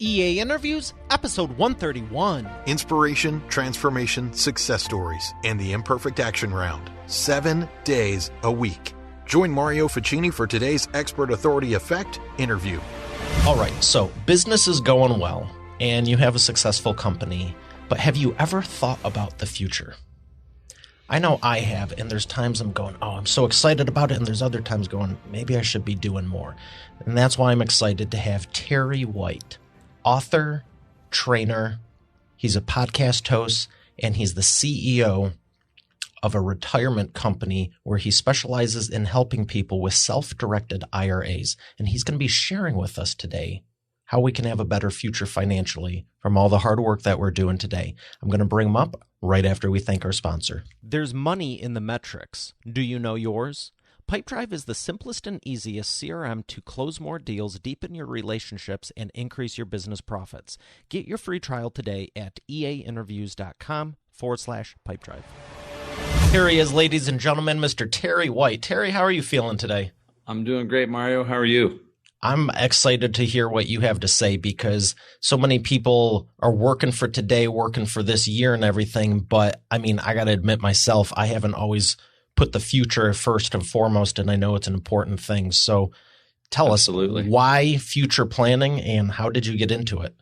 EA Interviews, episode 131. Inspiration, transformation, success stories, and the Imperfect Action Round. 7 days a week. Join Mario Ficini for today's Expert Authority Effect interview. All right, so business is going well, and you have a successful company, but have you ever thought about the future? I know I have, and there's times I'm going, oh, I'm so excited about it, and there's other times going, maybe I should be doing more. And that's why I'm excited to have Terry White, author, trainer, he's a podcast host, and he's the CEO of a retirement company where he specializes in helping people with self-directed IRAs. And he's going to be sharing with us today how we can have a better future financially from all the hard work that we're doing today. I'm going to bring him up right after we thank our sponsor. There's money in the metrics. Do you know yours? Pipedrive is the simplest and easiest CRM to close more deals, deepen your relationships, and increase your business profits. Get your free trial today at eainterviews.com/pipedrive. Here he is, ladies and gentlemen, Mr. Terry White. Terry, how are you feeling today? I'm doing great, Mario. How are you? I'm excited to hear what you have to say because so many people are working for today, working for this year and everything. But I mean, I got to admit myself, I haven't always put the future first and foremost, and I know it's an important thing. So tell us why future planning and how did you get into it?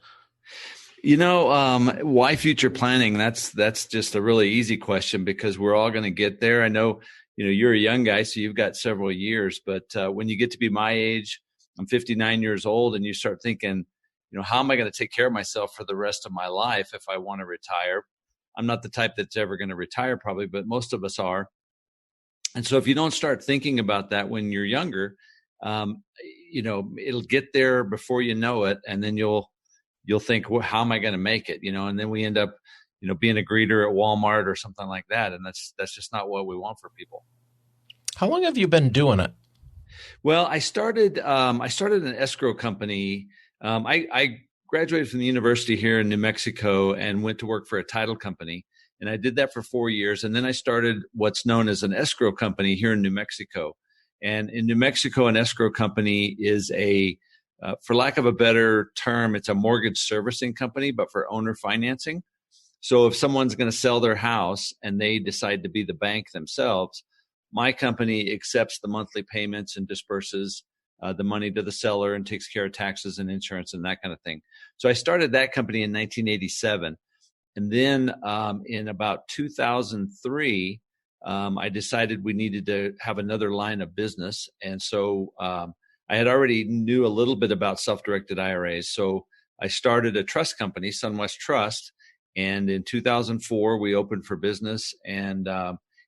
You know, why future planning? That's just a really easy question because we're all going to get there. I know, you're a young guy, so you've got several years, but when you get to be my age, I'm 59 years old, and you start thinking, how am I going to take care of myself for the rest of my life if I want to retire? I'm not the type that's ever going to retire probably, but most of us are. And so if you don't start thinking about that when you're younger, it'll get there before you know it. And then you'll think, well, how am I going to make it? And then we end up, being a greeter at Walmart or something like that. And that's just not what we want for people. How long have you been doing it? Well, I started an escrow company. I graduated from the university here in New Mexico and went to work for a title company. And I did that for 4 years. And then I started what's known as an escrow company here in New Mexico. And in New Mexico, an escrow company is for lack of a better term, it's a mortgage servicing company, but for owner financing. So if someone's going to sell their house and they decide to be the bank themselves, my company accepts the monthly payments and disperses the money to the seller and takes care of taxes and insurance and that kind of thing. So I started that company in 1987. And then in about 2003, I decided we needed to have another line of business. And so I had already knew a little bit about self-directed IRAs. So I started a trust company, SunWest Trust. And in 2004, we opened for business. And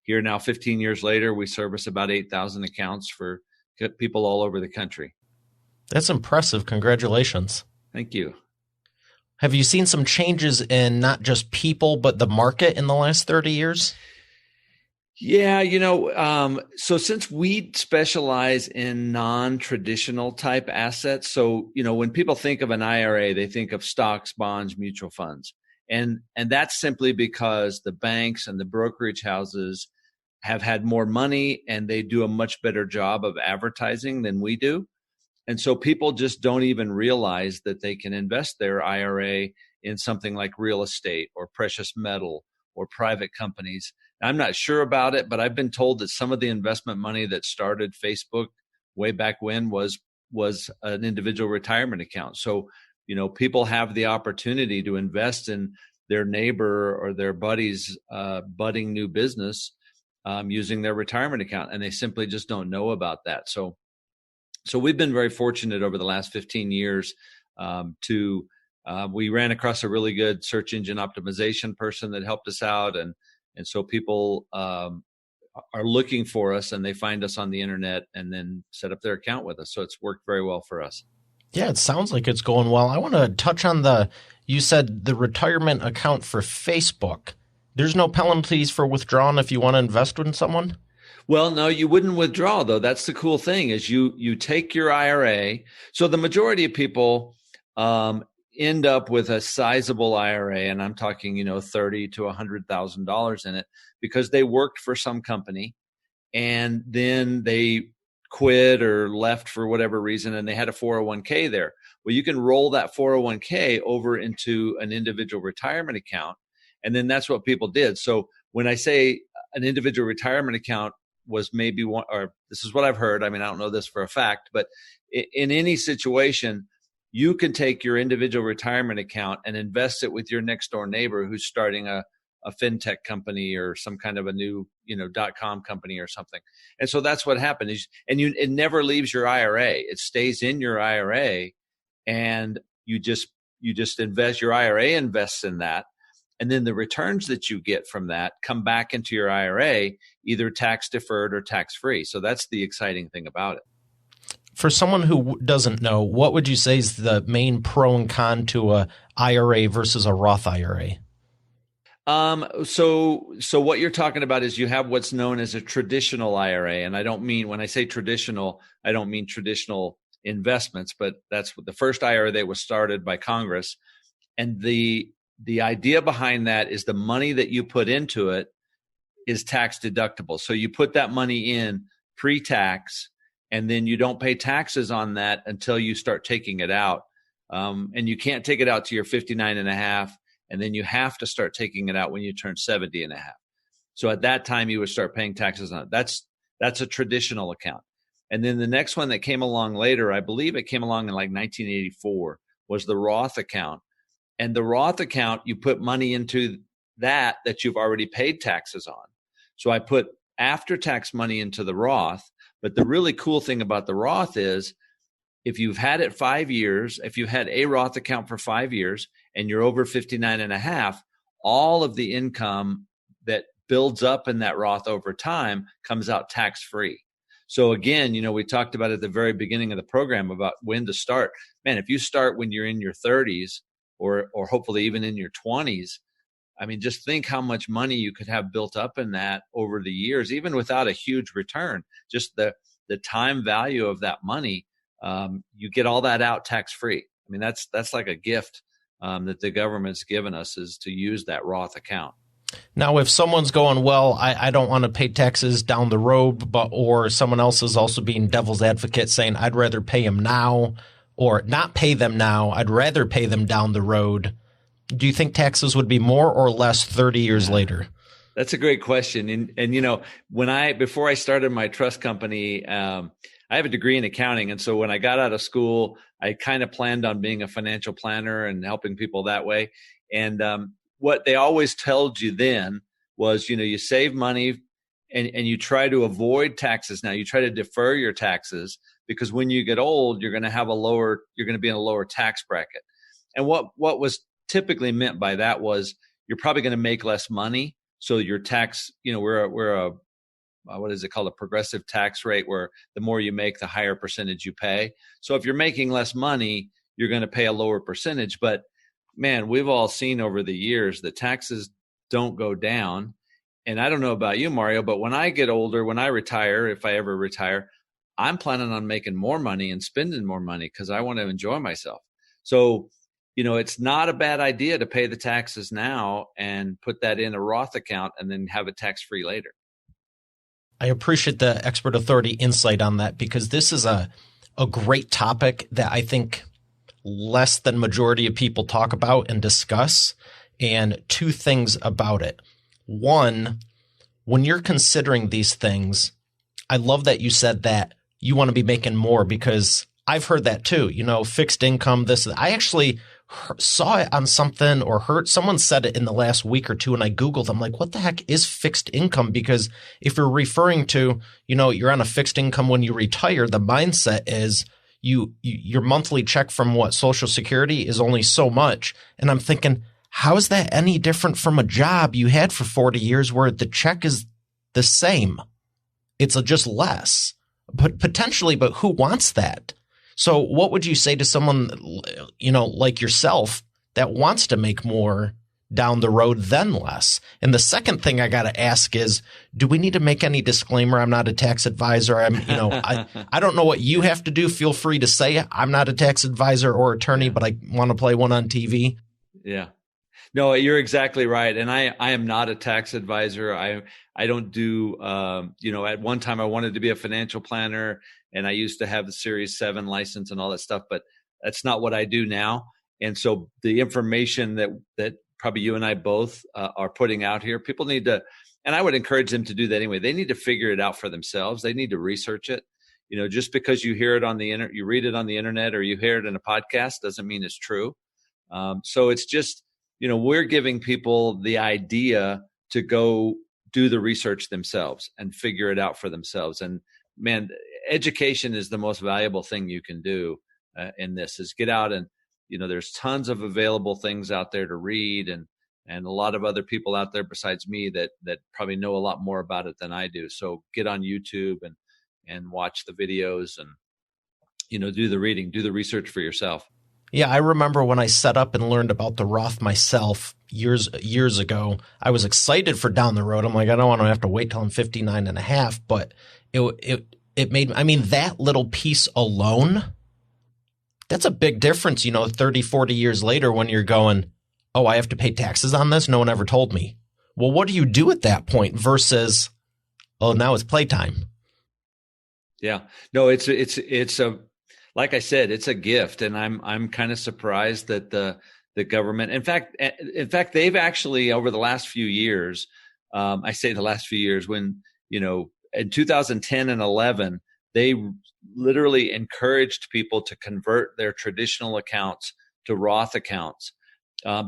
here now, 15 years later, we service about 8,000 accounts for people all over the country. That's impressive. Congratulations. Thank you. Have you seen some changes in not just people, but the market in the last 30 years? Yeah, so since we specialize in non-traditional type assets, so, when people think of an IRA, they think of stocks, bonds, mutual funds. And that's simply because the banks and the brokerage houses have had more money and they do a much better job of advertising than we do. And so people just don't even realize that they can invest their IRA in something like real estate or precious metal or private companies. I'm not sure about it, but I've been told that some of the investment money that started Facebook way back when was an individual retirement account. So, people have the opportunity to invest in their neighbor or their buddy's budding new business using their retirement account, and they simply just don't know about that. So we've been very fortunate over the last 15 years we ran across a really good search engine optimization person that helped us out. And so people are looking for us and they find us on the internet and then set up their account with us. So it's worked very well for us. Yeah, it sounds like it's going well. I want to touch on you said the retirement account for Facebook. There's no penalties for withdrawing if you want to invest in someone? Well, no, you wouldn't withdraw, though. That's the cool thing is you take your IRA. So the majority of people end up with a sizable IRA, and I'm talking, $30,000 to $100,000 in it because they worked for some company and then they quit or left for whatever reason, and they had a 401k there. Well, you can roll that 401k over into an individual retirement account. And then that's what people did. So when I say an individual retirement account was maybe one, or this is what I've heard. I mean, I don't know this for a fact, but in any situation, you can take your individual retirement account and invest it with your next door neighbor who's starting a fintech company or some kind of a new, .com company or something. And so that's what happened is, it never leaves your IRA. It stays in your IRA, and you just invest, your IRA invests in that. And then the returns that you get from that come back into your IRA, either tax deferred or tax free. So that's the exciting thing about it. For someone who doesn't know, what would you say is the main pro and con to a IRA versus a Roth IRA? So what you're talking about is you have what's known as a traditional IRA. And I don't mean, when I say traditional, I don't mean traditional investments, but that's what the first IRA that was started by Congress. And the idea behind that is the money that you put into it is tax deductible. So you put that money in pre-tax, and then you don't pay taxes on that until you start taking it out. And you can't take it out till you're 59 and a half. And then you have to start taking it out when you turn 70 and a half. So at that time, you would start paying taxes on it. That's a traditional account. And then the next one that came along later, I believe it came along in like 1984, was the Roth account. And the Roth account, you put money into that you've already paid taxes on. So I put after-tax money into the Roth. But the really cool thing about the Roth is, if you've had it 5 years, if you had a Roth account for 5 years and you're over 59 and a half, all of the income that builds up in that Roth over time comes out tax-free. So again, we talked about at the very beginning of the program about when to start. Man, if you start when you're in your 30s or hopefully even in your 20s, I mean, just think how much money you could have built up in that over the years, even without a huge return. Just the time value of that money, you get all that out tax-free. I mean, that's like a gift that the government's given us, is to use that Roth account. Now, if someone's going, well, I don't want to pay taxes down the road, or someone else is also being devil's advocate saying, I'd rather pay them now or not pay them now, I'd rather pay them down the road. Do you think taxes would be more or less 30 years later? That's a great question. And before I started my trust company, I have a degree in accounting. And so when I got out of school, I kind of planned on being a financial planner and helping people that way. And what they always told you then was, you save money and you try to avoid taxes. Now you try to defer your taxes, because when you get old, you're going to be in a lower tax bracket. And what was typically meant by that was, you're probably going to make less money. So your tax, we're a what is it called? A progressive tax rate, where the more you make, the higher percentage you pay. So if you're making less money, you're going to pay a lower percentage. But man, we've all seen over the years that taxes don't go down. And I don't know about you, Mario, but when I get older, when I retire, if I ever retire, I'm planning on making more money and spending more money because I want to enjoy myself. So, it's not a bad idea to pay the taxes now and put that in a Roth account and then have it tax-free later. I appreciate the expert authority insight on that, because this is a great topic that I think less than majority of people talk about and discuss. And two things about it. One, when you're considering these things, I love that you said that you want to be making more, because I've heard that too. Fixed income, this. I actually saw it on something or heard someone said it in the last week or two, and I Googled, I'm like, what the heck is fixed income? Because if you're referring to, you're on a fixed income when you retire, the mindset is your monthly check from Social Security is only so much. And I'm thinking, how is that any different from a job you had for 40 years where the check is the same? It's just less, but potentially, but who wants that? So what would you say to someone, like yourself that wants to make more down the road than less? And the second thing I got to ask is, do we need to make any disclaimer? I'm not a tax advisor. I don't know what you have to do. Feel free to say it. I'm not a tax advisor or attorney, but I want to play one on TV. Yeah. No, you're exactly right. And I am not a tax advisor. I don't do, at one time I wanted to be a financial planner, and I used to have the Series 7 license and all that stuff. But That's not what I do now. And so the information that probably you and I both are putting out here, people need to, and I would encourage them to do that anyway. They need to figure it out for themselves. They need to research it. Just because you hear it on the internet, you read it on the internet, or you hear it in a podcast doesn't mean it's true. So it's just, we're giving people the idea to go do the research themselves and figure it out for themselves. And man, education is the most valuable thing you can do in this, is get out and, there's tons of available things out there to read, and a lot of other people out there besides me that probably know a lot more about it than I do. So get on YouTube and watch the videos and, do the reading, do the research for yourself. Yeah, I remember when I set up and learned about the Roth myself years ago, I was excited for down the road. I'm like, I don't want to have to wait till I'm 59 and a half, but it made, that little piece alone, that's a big difference, 30, 40 years later when you're going, oh, I have to pay taxes on this? No one ever told me. Well, what do you do at that point versus, oh, now it's playtime? Yeah, no, it's a, like I said, it's a gift, and I'm kind of surprised that the government, in fact, they've actually over the last few years, I say the last few years, when in 2010 and 11, they literally encouraged people to convert their traditional accounts to Roth accounts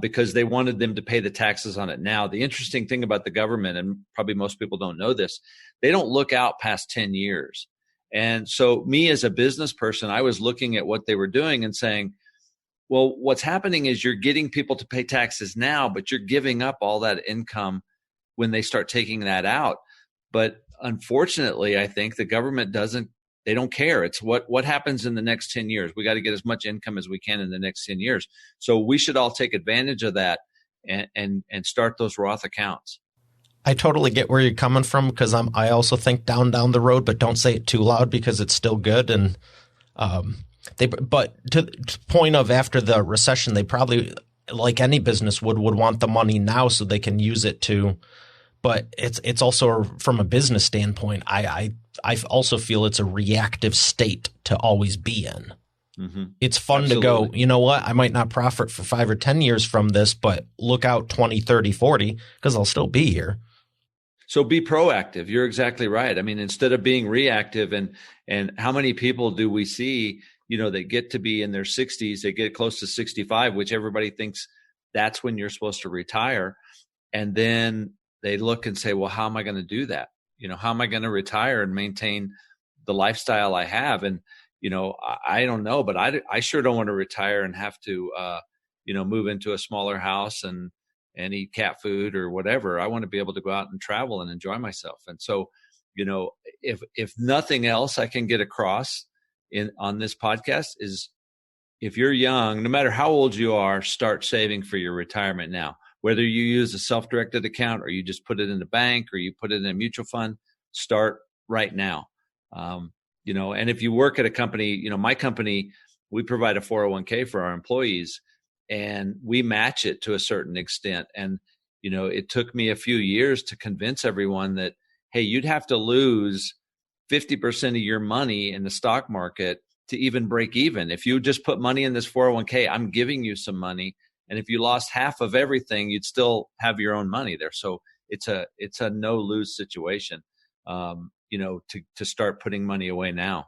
because they wanted them to pay the taxes on it. Now, the interesting thing about the government, and probably most people don't know this, they don't look out past 10 years. And so me as a business person, I was looking at what they were doing and saying, well, what's happening is you're getting people to pay taxes now, but you're giving up all that income when they start taking that out. But unfortunately, I think the government they don't care. It's what happens in the next 10 years. We got to get as much income as we can in the next 10 years. So we should all take advantage of that and start those Roth accounts. I totally get where you're coming from, because I also think down the road, but don't say it too loud because it's still good. And but to the point of after the recession, they probably, like any business would want the money now so they can use it to. But it's also, from a business standpoint, I also feel it's a reactive state to always be in. Mm-hmm. It's fun Absolutely. To go, you know what, I might not profit for 5 or 10 years from this, but look out 20, 30, 40, because I'll still be here. So be proactive. You're exactly right. I mean, instead of being reactive, and how many people do we see, they get to be in their 60s, they get close to 65, which everybody thinks that's when you're supposed to retire. And then they look and say, well, how am I going to do that? How am I going to retire and maintain the lifestyle I have? And, I don't know, but I sure don't want to retire and have to, move into a smaller house and eat cat food or whatever. I want to be able to go out and travel and enjoy myself. And so, if nothing else I can get across on this podcast is, if you're young, no matter how old you are, start saving for your retirement now. Whether you use a self-directed account or you just put it in the bank or you put it in a mutual fund, start right now. And if you work at a company, my company, we provide a 401k for our employees, and we match it to a certain extent. And, it took me a few years to convince everyone that, hey, you'd have to lose 50% of your money in the stock market to even break even. If you just put money in this 401k, I'm giving you some money. And if you lost half of everything, you'd still have your own money there. So it's a no lose situation, to start putting money away now.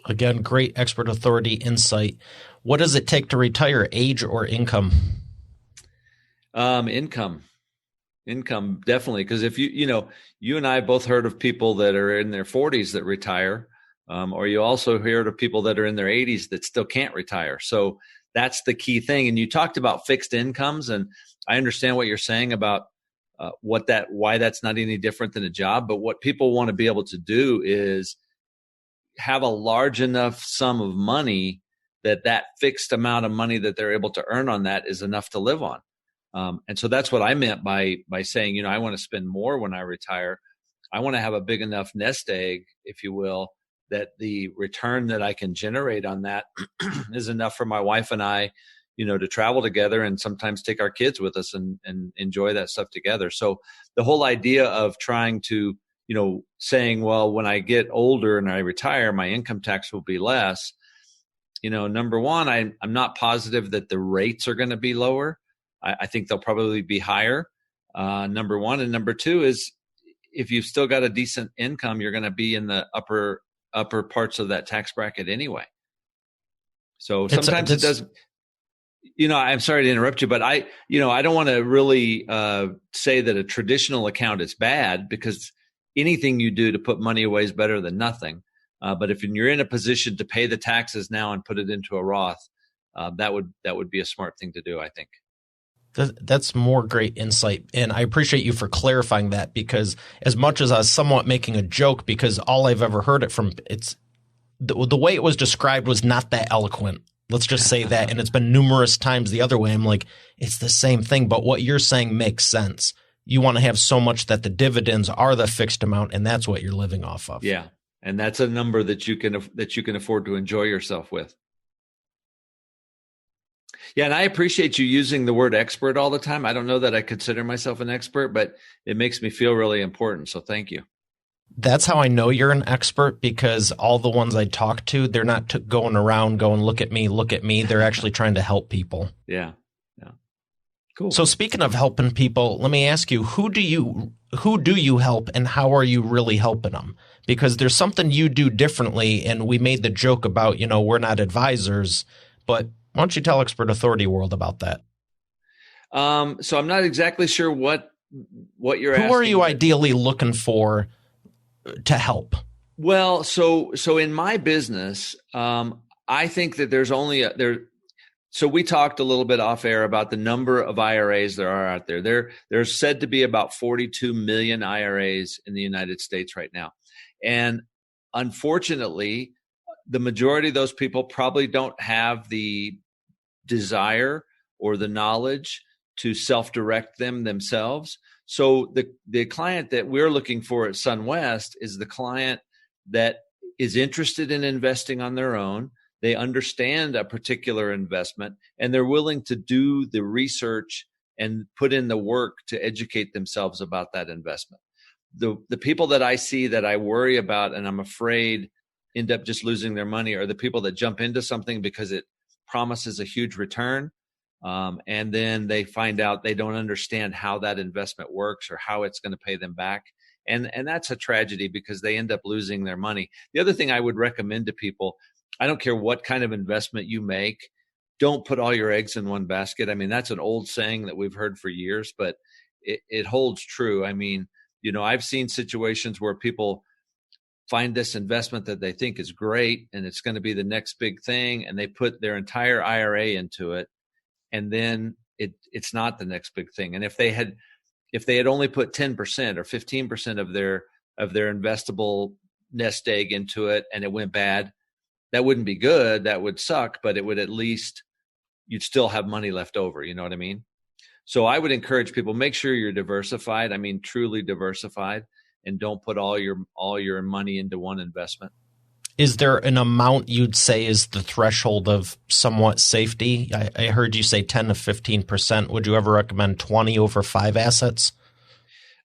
Again, great expert authority insight. What does it take to retire, age or income? Income, definitely. Because if you and I both heard of people that are in their 40s that retire, or you also heard of people that are in their 80s that still can't retire. So that's the key thing. And you talked about fixed incomes, and I understand what you're saying about why that's not any different than a job. But what people want to be able to do is have a large enough sum of money that fixed amount of money that they're able to earn on that is enough to live on. And so that's what I meant by saying, I want to spend more when I retire. I want to have a big enough nest egg, if you will, that the return that I can generate on that is enough for my wife and I, to travel together and sometimes take our kids with us and enjoy that stuff together. So the whole idea of trying to, saying, well, when I get older and I retire, my income tax will be less. number one, I'm not positive that the rates are going to be lower. I think they'll probably be higher. Number one. And number two is, if you've still got a decent income, you're going to be in the upper parts of that tax bracket anyway. So sometimes it does. I'm sorry to interrupt you, but I don't want to really say that a traditional account is bad, because anything you do to put money away is better than nothing. But if you're in a position to pay the taxes now and put it into a Roth, that would be a smart thing to do, I think. That's more great insight. And I appreciate you for clarifying that, because as much as I was somewhat making a joke, because all I've ever heard it from, it's the way it was described was not that eloquent. Let's just say that. And it's been numerous times the other way. I'm like, it's the same thing. But what you're saying makes sense. You want to have so much that the dividends are the fixed amount, and that's what you're living off of. Yeah. And that's a number that you can afford to enjoy yourself with. Yeah, and I appreciate you using the word expert all the time. I don't know that I consider myself an expert, but it makes me feel really important. So thank you. That's how I know you're an expert, because all the ones I talk to, they're not going around going, look at me. They're actually trying to help people. Yeah. Cool. So speaking of helping people, let me ask you, who do you help, and how are you really helping them? Because there's something you do differently, and we made the joke about, we're not advisors, but why don't you tell Expert Authority World about that? So I'm not exactly sure what you're asking. Who are you ideally looking for to help? Well, so in my business, I think that there's only So we talked a little bit off air about the number of IRAs there are out there. There's said to be about 42 million IRAs in the United States right now. And unfortunately, the majority of those people probably don't have the desire or the knowledge to self-direct themselves. So the client that we're looking for at SunWest is the client that is interested in investing on their own. They understand a particular investment, and they're willing to do the research and put in the work to educate themselves about that investment. The people that I see that I worry about and I'm afraid end up just losing their money are the people that jump into something because it promises a huge return, and then they find out they don't understand how that investment works or how it's going to pay them back. And that's a tragedy, because they end up losing their money. The other thing I would recommend to people, I don't care what kind of investment you make, don't put all your eggs in one basket. I mean, that's an old saying that we've heard for years, but it holds true. I mean, I've seen situations where people find this investment that they think is great and it's going to be the next big thing, and they put their entire IRA into it, and then it's not the next big thing. And if they had only put 10% or 15% of their investable nest egg into it and it went bad, that wouldn't be good. That would suck, but it would at least, you'd still have money left over. You know what I mean? So I would encourage people, make sure you're diversified. I mean, truly diversified, and don't put all your money into one investment. Is there an amount you'd say is the threshold of somewhat safety? I heard you say 10 to 15%. Would you ever recommend 20 over 5 assets?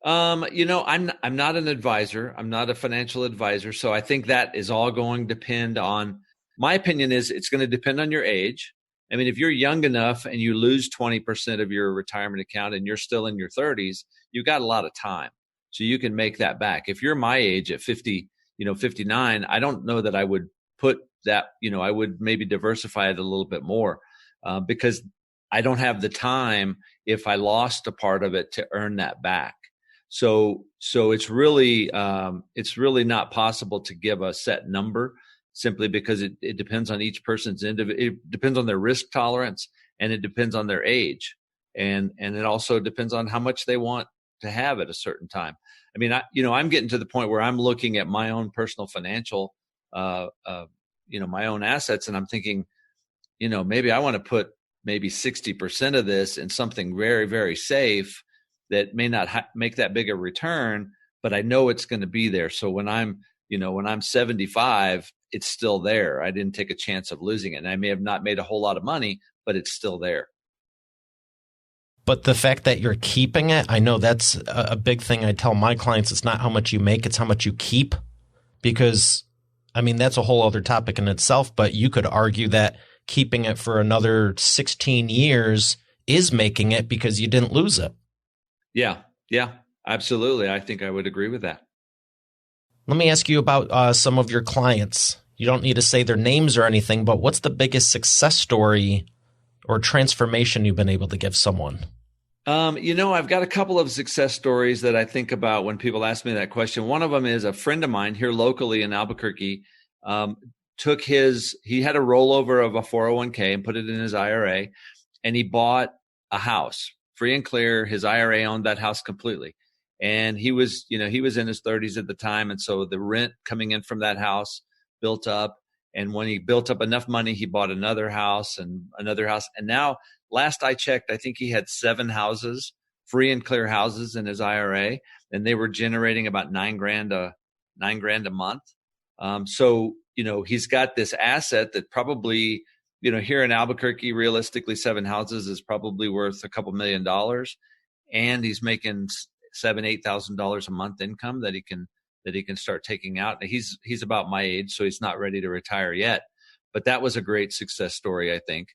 I'm not an advisor. I'm not a financial advisor. So I think that is all going to depend on, my opinion is it's going to depend on your age. I mean, if you're young enough and you lose 20% of your retirement account and you're still in your 30s, you've got a lot of time. So you can make that back. If you're my age at 50, 59, I don't know that I would put that, I would maybe diversify it a little bit more, because I don't have the time, if I lost a part of it, to earn that back. So it's really not possible to give a set number, simply because it depends on each person's it depends on their risk tolerance, and it depends on their age, and it also depends on how much they want to have at a certain time. I mean, I'm getting to the point where I'm looking at my own personal financial, my own assets, and I'm thinking, maybe I want to put maybe 60% of this in something very, very safe that may not make that big a return, but I know it's going to be there. So when I'm 75, it's still there. I didn't take a chance of losing it. And I may have not made a whole lot of money, but it's still there. But the fact that you're keeping it, I know that's a big thing I tell my clients. It's not how much you make, it's how much you keep. Because I mean, that's a whole other topic in itself, but you could argue that keeping it for another 16 years is making it because you didn't lose it. Yeah, absolutely. I think I would agree with that. Let me ask you about some of your clients. You don't need to say their names or anything, but what's the biggest success story or transformation you've been able to give someone? I've got a couple of success stories that I think about when people ask me that question. One of them is a friend of mine here locally in Albuquerque, he had a rollover of a 401k and put it in his IRA, and he bought a house free and clear. His IRA owned that house completely. And he was in his 30s at the time. And so the rent coming in from that house built up. And when he built up enough money, he bought another house and another house. And now, last I checked, I think he had 7 houses, free and clear houses in his IRA, and they were generating about $9,000 a month. So he's got this asset that probably, here in Albuquerque, realistically, 7 houses is probably worth a couple $1 million, and he's making $7,000-8,000 a month income that he can start taking out. He's about my age, so he's not ready to retire yet. But that was a great success story, I think.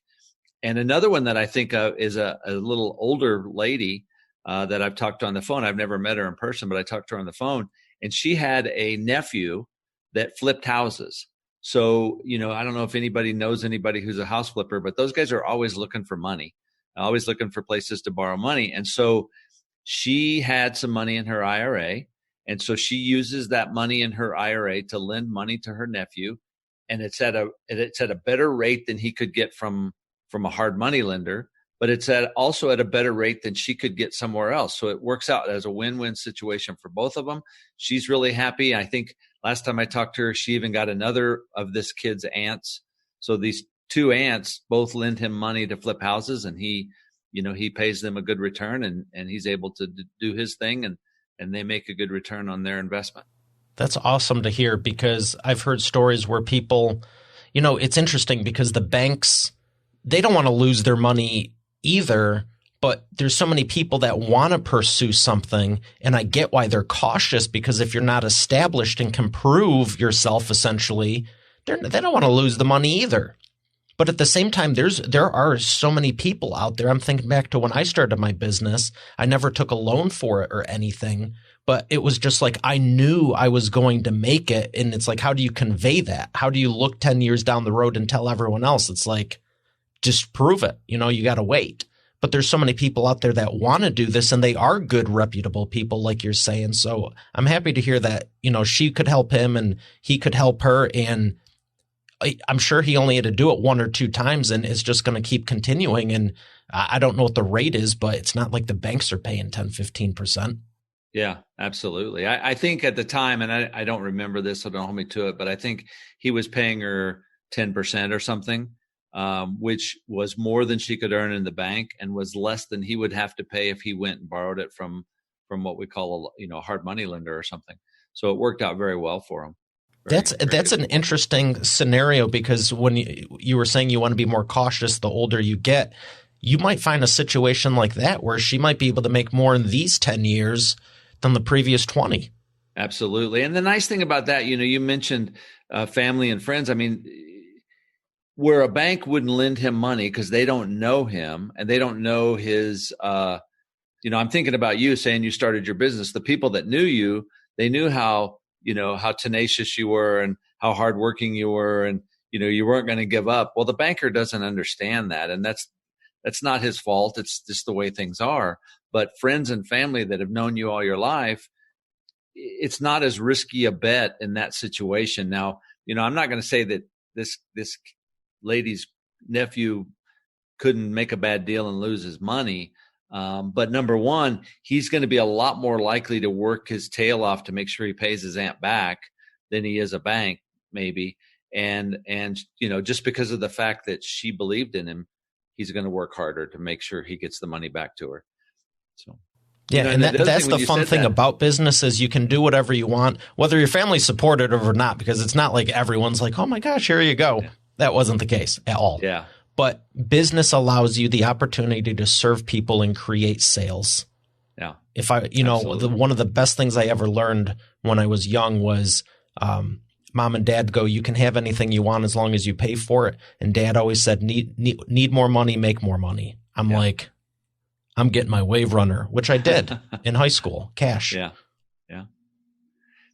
And another one that I think of is a little older lady that I've talked to on the phone. I've never met her in person, but I talked to her on the phone. And she had a nephew that flipped houses. So, I don't know if anybody knows anybody who's a house flipper, but those guys are always looking for money, always looking for places to borrow money. And so she had some money in her IRA. And so she uses that money in her IRA to lend money to her nephew. And it's at a better rate than he could get from a hard money lender, but it's also at a better rate than she could get somewhere else. So it works out as a win-win situation for both of them. She's really happy. I think last time I talked to her, she even got another of this kid's aunts. So these 2 aunts both lend him money to flip houses, and he pays them a good return, and he's able to do his thing, and they make a good return on their investment. That's awesome to hear, because I've heard stories where people, it's interesting because the banks, they don't want to lose their money either, but there's so many people that want to pursue something, and I get why they're cautious, because if you're not established and can prove yourself, essentially, they don't want to lose the money either. But at the same time, there are so many people out there. I'm thinking back to when I started my business. I never took a loan for it or anything, but it was just like I knew I was going to make it. And it's like, how do you convey that? How do you look 10 years down the road and tell everyone else? It's like, just prove it. You got to wait. But there's so many people out there that want to do this, and they are good, reputable people, like you're saying. So I'm happy to hear that, she could help him and he could help her. And I'm sure he only had to do it 1 or 2 times, and it's just going to keep continuing. And I don't know what the rate is, but it's not like the banks are paying 10-15%. Yeah, absolutely. I think at the time, and I don't remember this, so don't hold me to it, but I think he was paying her 10% or something, which was more than she could earn in the bank and was less than he would have to pay if he went and borrowed it from what we call a hard money lender or something. So it worked out very well for him. That's an interesting scenario, because when you were saying you want to be more cautious the older you get, you might find a situation like that where she might be able to make more in these 10 years than the previous 20. Absolutely. And the nice thing about that, you mentioned family and friends. I mean, where a bank wouldn't lend him money because they don't know him and they don't know his, I'm thinking about you saying you started your business. The people that knew you, they knew how tenacious you were and how hardworking you were, and, you weren't going to give up. Well, the banker doesn't understand that. And that's not his fault. It's just the way things are. But friends and family that have known you all your life, it's not as risky a bet in that situation. Now, I'm not going to say that this lady's nephew couldn't make a bad deal and lose his money. But number one, he's going to be a lot more likely to work his tail off to make sure he pays his aunt back than he is a bank, maybe. And just because of the fact that she believed in him, he's going to work harder to make sure he gets the money back to her. So. Yeah, and that's the fun thing about business is you can do whatever you want, whether your family's supportive or not, because it's not like everyone's like, oh my gosh, here you go. Yeah. That wasn't the case at all. Yeah. But business allows you the opportunity to serve people and create sales. Yeah. If one of the best things I ever learned when I was young was mom and dad go, you can have anything you want as long as you pay for it. And dad always said, need more money, make more money. I'm like, I'm getting my Wave Runner, which I did in high school, cash. Yeah. Yeah.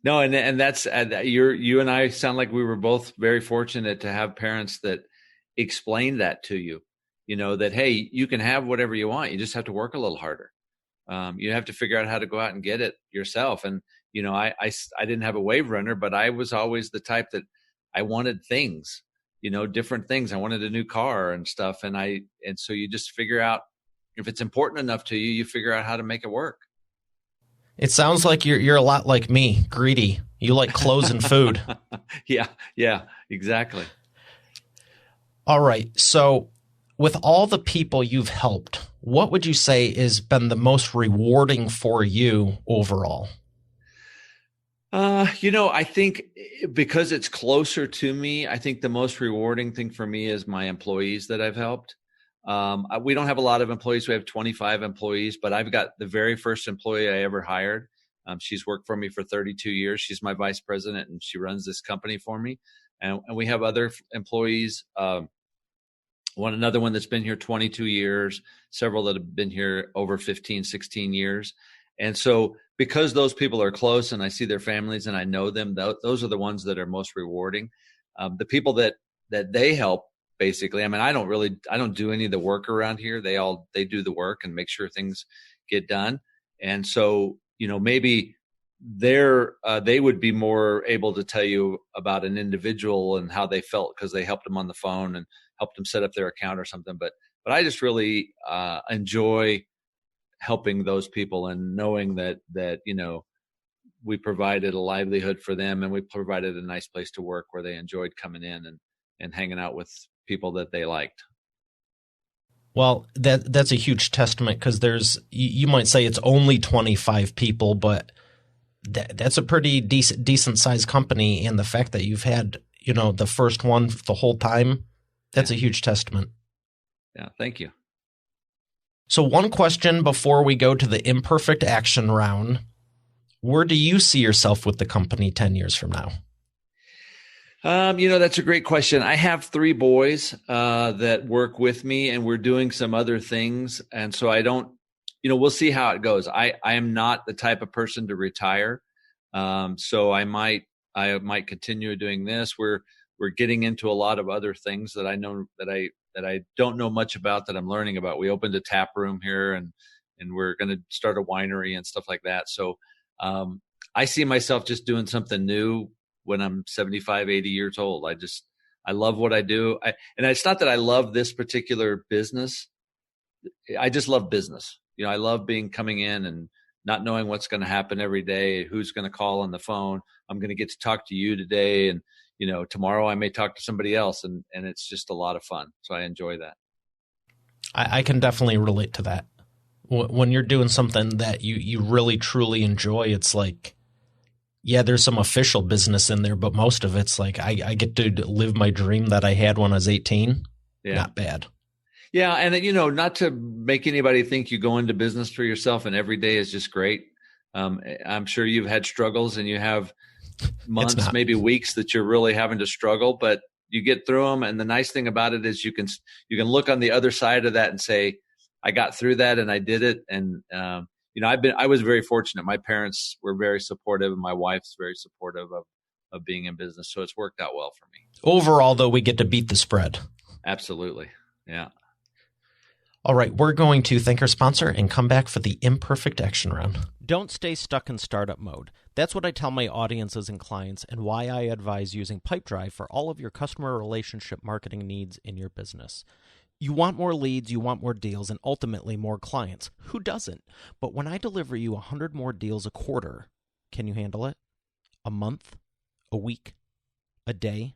No. And that's, you and I sound like we were both very fortunate to have parents that explained that to you, that, hey, you can have whatever you want. You just have to work a little harder. You have to figure out how to go out and get it yourself. And, I didn't have a Wave Runner, but I was always the type that I wanted things, different things. I wanted a new car and stuff. And so you just figure out, if it's important enough to you, you figure out how to make it work. It sounds like you're a lot like me, greedy. You like clothes and food. Yeah, exactly. All right. So with all the people you've helped, what would you say has been the most rewarding for you overall? I think because it's closer to me, I think the most rewarding thing for me is my employees that I've helped. We don't have a lot of employees. We have 25 employees, but I've got the very first employee I ever hired. She's worked for me for 32 years. She's my vice president and she runs this company for me. And we have other employees, another one that's been here 22 years, several that have been here over 15, 16 years. And so because those people are close and I see their families and I know them, those are the ones that are most rewarding. The people that they help, basically, I mean, I don't do any of the work around here. They do the work and make sure things get done. And so, maybe they would be more able to tell you about an individual and how they felt because they helped them on the phone and helped them set up their account or something. But I just really enjoy helping those people and knowing that we provided a livelihood for them and we provided a nice place to work where they enjoyed coming in and hanging out with people that they liked. Well, that's a huge testament because you might say it's only 25 people, but that's a pretty decent sized company. And the fact that you've had, the first one the whole time, that's a huge testament. Yeah. Thank you. So one question before we go to the imperfect action round, where do you see yourself with the company 10 years from now? That's a great question. I have 3 boys that work with me and we're doing some other things. And so I don't, we'll see how it goes. I am not the type of person to retire. So I might continue doing this. We're getting into a lot of other things that I know that I don't know much about that I'm learning about. We opened a tap room here and we're going to start a winery and stuff like that. So I see myself just doing something new when I'm 75, 80 years old. I love what I do. And it's not that I love this particular business. I just love business. I love coming in and not knowing what's going to happen every day, who's going to call on the phone. I'm going to get to talk to you today. And, tomorrow I may talk to somebody else and it's just a lot of fun. So I enjoy that. I can definitely relate to that. When you're doing something that you really, truly enjoy, it's like, yeah, there's some official business in there, but most of it's like I get to live my dream that I had when I was 18. Yeah. Not bad. Yeah. And, not to make anybody think you go into business for yourself and every day is just great. I'm sure you've had struggles and you have months, maybe weeks that you're really having to struggle, but you get through them. And the nice thing about it is you can look on the other side of that and say, I got through that and I did it. And, I was very fortunate. My parents were very supportive and my wife's very supportive of being in business. So it's worked out well for me. Overall, though, we get to beat the spread. Absolutely. Yeah. All right. We're going to thank our sponsor and come back for the imperfect action round. Don't stay stuck in startup mode. That's what I tell my audiences and clients and why I advise using Pipedrive for all of your customer relationship marketing needs in your business. You want more leads, you want more deals, and ultimately more clients. Who doesn't? But when I deliver you 100 more deals a quarter, can you handle it? A month? A week? A day?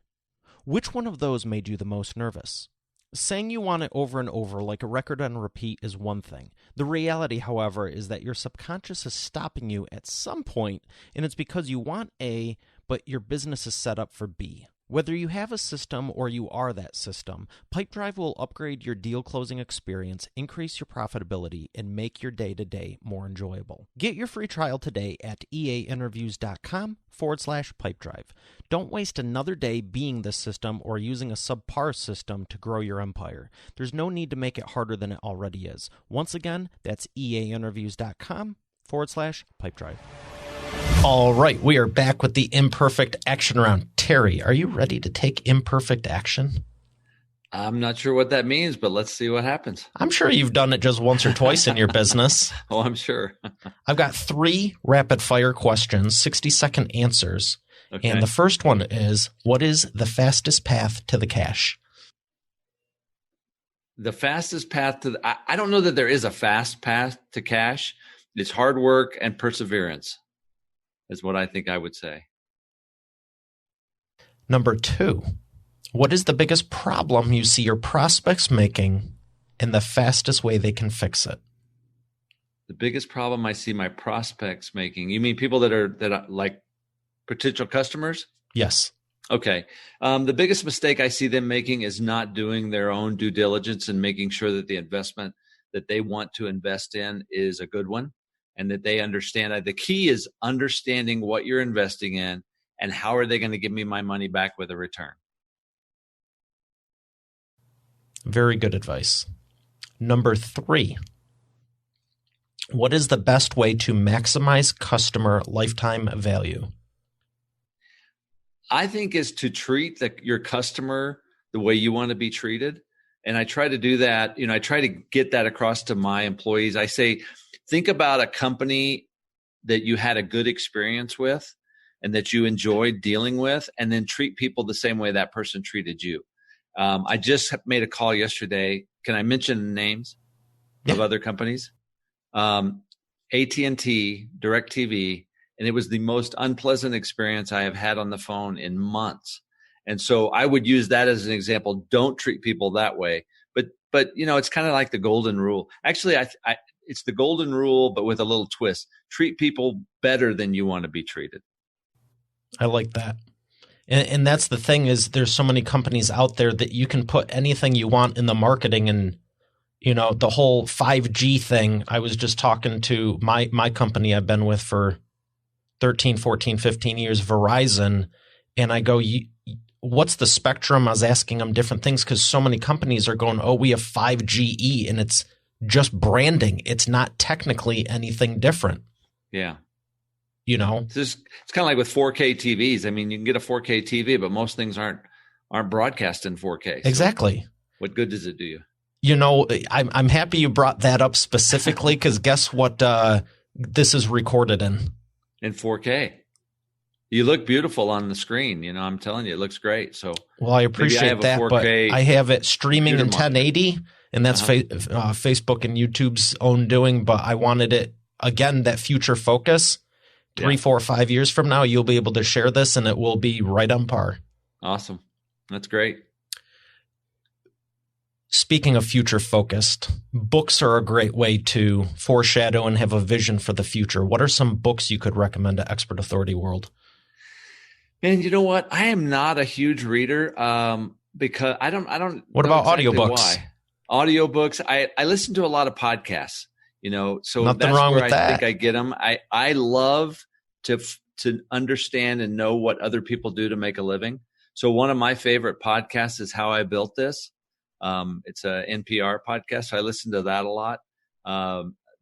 Which one of those made you the most nervous? Saying you want it over and over like a record on repeat is one thing. The reality, however, is that your subconscious is stopping you at some point, and it's because you want A, but your business is set up for B. Whether you have a system or you are that system, Pipedrive will upgrade your deal closing experience, increase your profitability, and make your day-to-day more enjoyable. Get your free trial today at eainterviews.com/Pipedrive. Don't waste another day being this system or using a subpar system to grow your empire. There's no need to make it harder than it already is. Once again, that's eainterviews.com/Pipedrive. All right, we are back with the imperfect action round. Terry, are you ready to take imperfect action? I'm not sure what that means, but let's see what happens. I'm sure you've done it just once or twice in your business. Oh, I'm sure. I've got 3 rapid fire questions, 60-second answers. Okay. And the first one is, what is the fastest path to the cash? The fastest path to I don't know that there is a fast path to cash. It's hard work and perseverance is what I think I would say. Number 2, what is the biggest problem you see your prospects making and the fastest way they can fix it? The biggest problem I see my prospects making. You mean people that are like potential customers? Yes. Okay. The biggest mistake I see them making is not doing their own due diligence and making sure that the investment that they want to invest in is a good one and that they understand that the key is understanding what you're investing in and how are they going to give me my money back with a return. Very good advice. Number 3, what is the best way to maximize customer lifetime value? I think is to treat your customer the way you want to be treated. And I try to do that. I try to get that across to my employees. I say, think about a company that you had a good experience with and that you enjoyed dealing with, and then treat people the same way that person treated you. I just made a call yesterday. Can I mention names of other companies? AT&T, DirecTV, and it was the most unpleasant experience I have had on the phone in months. And so I would use that as an example. Don't treat people that way. But it's kind of like the golden rule. Actually, it's the golden rule, but with a little twist. Treat people better than you want to be treated. I like that. And that's the thing is there's so many companies out there that you can put anything you want in the marketing and, the whole 5G thing. I was just talking to my company I've been with for 13, 14, 15 years, Verizon, and I go, what's the spectrum? I was asking them different things because so many companies are going, oh, we have 5GE, and it's just branding. It's not technically anything different. Yeah. It's kind of like with 4K TVs. I mean, you can get a 4K TV, but most things aren't broadcast in 4K. So exactly. What good does it do you? I'm happy you brought that up specifically because guess what this is recorded in? In 4K. You look beautiful on the screen. I'm telling you, it looks great. So, well, I appreciate that, but I have it streaming in 1080, and that's Facebook and YouTube's own doing. But I wanted it again, that future focus. 3, 4, 5 years from now, you'll be able to share this, and it will be right on par. Awesome, that's great. Speaking of future focused, books are a great way to foreshadow and have a vision for the future. What are some books you could recommend to Expert Authority World? Man, you know what? I am not a huge reader because I don't. What about exactly audiobooks? Why. Audiobooks. I listen to a lot of podcasts. So nothing that's wrong where with I that. think I get them. I love to understand and know what other people do to make a living. So one of my favorite podcasts is How I Built This. It's a NPR podcast. So I listen to that a lot.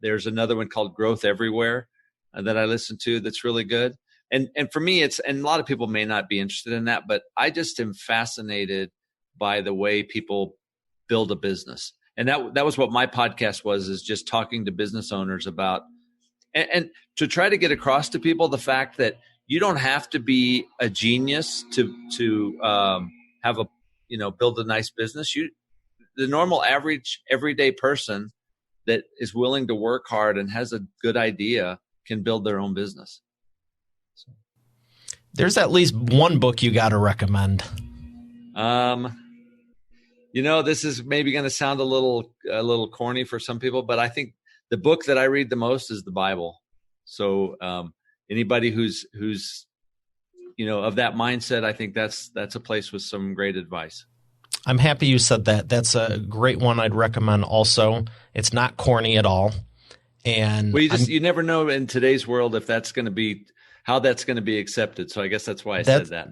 There's another one called Growth Everywhere that I listen to that's really good. And for me, and a lot of people may not be interested in that, but I just am fascinated by the way people build a business. And that was what my podcast was, is just talking to business owners about, and to try to get across to people the fact that you don't have to be a genius to have build a nice business. The normal average everyday person that is willing to work hard and has a good idea can build their own business. There's at least one book you got to recommend. This is maybe going to sound a little corny for some people, but I think the book that I read the most is the Bible. So anybody who's of that mindset, I think that's a place with some great advice. I'm happy you said that. That's a great one I'd recommend also. It's not corny at all. And well, you never know in today's world if that's going to be how that's going to be accepted. So I guess that's why I said that.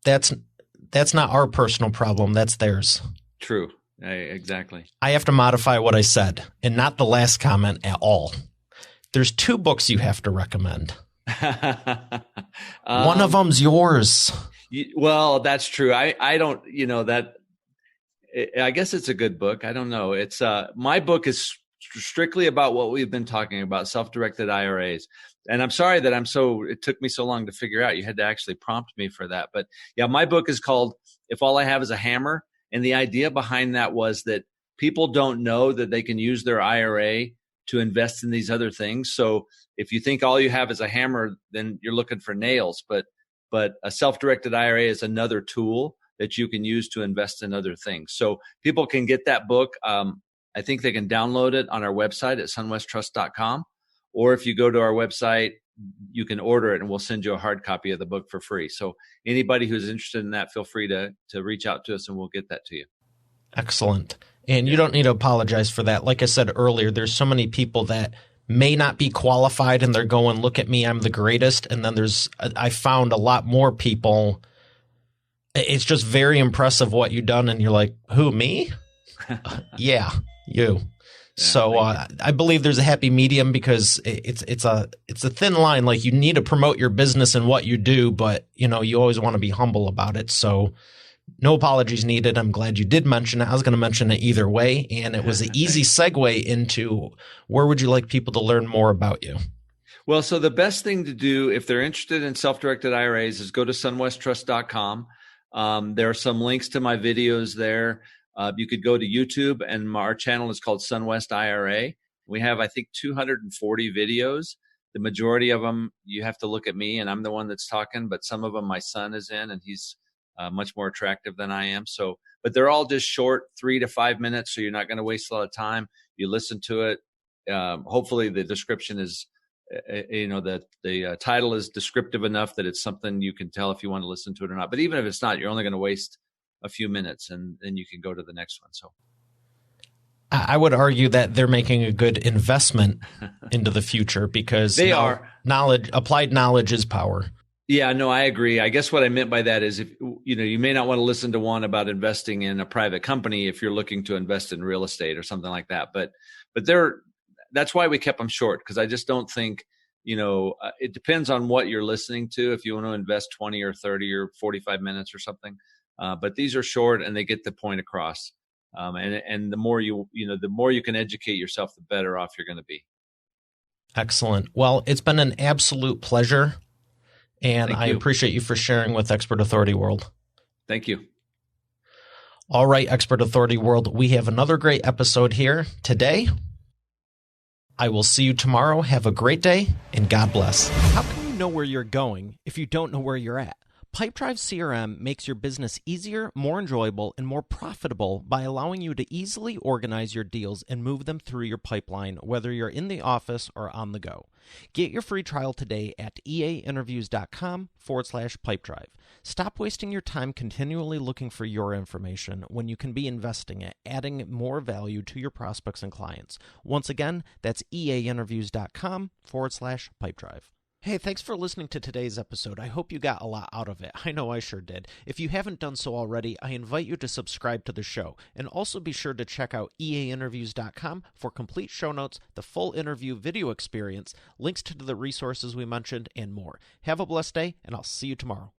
That's not our personal problem. That's theirs. True. Exactly. I have to modify what I said, and not the last comment at all. There's 2 books you have to recommend. One of them's yours. Well, that's true. I don't, I guess it's a good book. I don't know. It's my book is strictly about what we've been talking about, self-directed IRAs. And I'm sorry that it took me so long to figure out. You had to actually prompt me for that. But yeah, my book is called If All I Have Is a Hammer. And the idea behind that was that people don't know that they can use their IRA to invest in these other things. So if you think all you have is a hammer, then you're looking for nails. But a self-directed IRA is another tool that you can use to invest in other things. So people can get that book. I think they can download it on our website at sunwesttrust.com. Or if you go to our website, you can order it and we'll send you a hard copy of the book for free. So anybody who's interested in that, feel free to reach out to us and we'll get that to you. Excellent. And you don't need to apologize for that. Like I said earlier, there's so many people that may not be qualified and they're going, look at me, I'm the greatest. And then I found a lot more people. It's just very impressive what you've done. And you're like, who, me? Yeah, you. So I believe there's a happy medium because it's a thin line. Like you need to promote your business and what you do, but you always want to be humble about it. So no apologies needed. I'm glad you did mention it. I was going to mention it either way, and it was an easy segue into where would you like people to learn more about you? Well, so the best thing to do if they're interested in self-directed IRAs is go to sunwesttrust.com. There are some links to my videos there. You could go to YouTube, and our channel is called SunWest IRA. We have, I think, 240 videos. The majority of them, you have to look at me, and I'm the one that's talking, but some of them my son is in, and he's much more attractive than I am. So, but they're all just short, 3 to 5 minutes, so you're not going to waste a lot of time. You listen to it. Hopefully the description is, the title is descriptive enough that it's something you can tell if you want to listen to it or not. But even if it's not, you're only going to waste a few minutes and then you can go to the next one. So I would argue that they're making a good investment into the future because applied knowledge is power. Yeah, no, I agree. I guess what I meant by that is if you may not want to listen to one about investing in a private company if you're looking to invest in real estate or something like that. But that's why we kept them short, because I just don't think, it depends on what you're listening to. If you want to invest 20 or 30 or 45 minutes or something. But these are short and they get the point across. And the more the more you can educate yourself, the better off you're going to be. Excellent. Well, it's been an absolute pleasure. And I appreciate you for sharing with Expert Authority World. Thank you. All right, Expert Authority World, we have another great episode here today. I will see you tomorrow. Have a great day, and God bless. How can you know where you're going if you don't know where you're at? Pipedrive CRM makes your business easier, more enjoyable, and more profitable by allowing you to easily organize your deals and move them through your pipeline, whether you're in the office or on the go. Get your free trial today at eainterviews.com/pipedrive. Stop wasting your time continually looking for your information when you can be investing it, adding more value to your prospects and clients. Once again, that's eainterviews.com/pipedrive. Hey, thanks for listening to today's episode. I hope you got a lot out of it. I know I sure did. If you haven't done so already, I invite you to subscribe to the show. And also be sure to check out eainterviews.com for complete show notes, the full interview video experience, links to the resources we mentioned, and more. Have a blessed day, and I'll see you tomorrow.